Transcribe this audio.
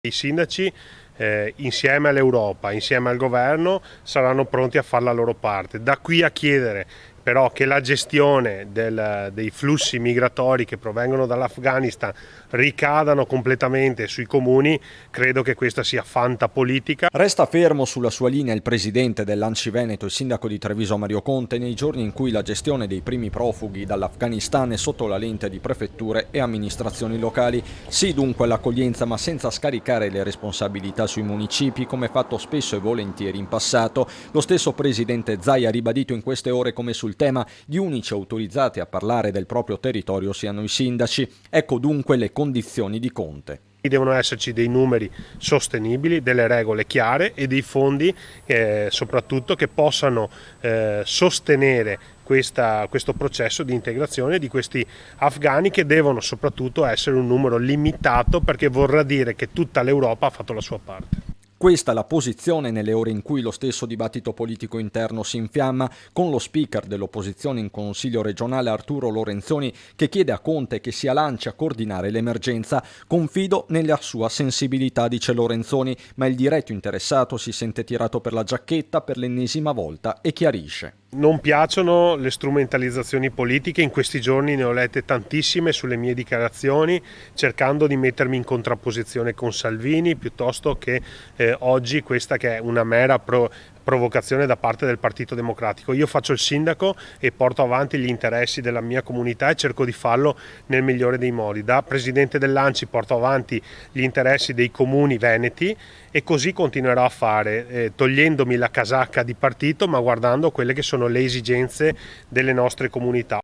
I sindaci insieme all'Europa, insieme al governo, saranno pronti a fare la loro parte. Da qui a chiedere però che la gestione dei flussi migratori che provengono dall'Afghanistan ricadano completamente sui comuni, credo che questa sia fantapolitica. Resta fermo sulla sua linea il presidente dell'Anci Veneto e sindaco di Treviso Mario Conte nei giorni in cui la gestione dei primi profughi dall'Afghanistan è sotto la lente di prefetture e amministrazioni locali. Sì dunque all'accoglienza, ma senza scaricare le responsabilità sui municipi come fatto spesso e volentieri in passato. Lo stesso presidente Zaia ha ribadito in queste ore come sul tema gli unici autorizzati a parlare del proprio territorio siano i sindaci. Ecco dunque le condizioni di Conte. Devono esserci dei numeri sostenibili, delle regole chiare e dei fondi soprattutto che possano sostenere questo processo di integrazione di questi afghani, che devono soprattutto essere un numero limitato, perché vorrà dire che tutta l'Europa ha fatto la sua parte. Questa è la posizione nelle ore in cui lo stesso dibattito politico interno si infiamma, con lo speaker dell'opposizione in Consiglio regionale Arturo Lorenzoni che chiede a Conte che sia l'ANCI a coordinare l'emergenza. Confido nella sua sensibilità, dice Lorenzoni, ma il diretto interessato si sente tirato per la giacchetta per l'ennesima volta e chiarisce. Non piacciono le strumentalizzazioni politiche, in questi giorni ne ho lette tantissime sulle mie dichiarazioni, cercando di mettermi in contrapposizione con Salvini, piuttosto che oggi questa che è una mera provocazione da parte del Partito Democratico. Io faccio il sindaco e porto avanti gli interessi della mia comunità e cerco di farlo nel migliore dei modi. Da presidente dell'ANCI porto avanti gli interessi dei comuni veneti e così continuerò a fare, togliendomi la casacca di partito ma guardando quelle che sono le esigenze delle nostre comunità.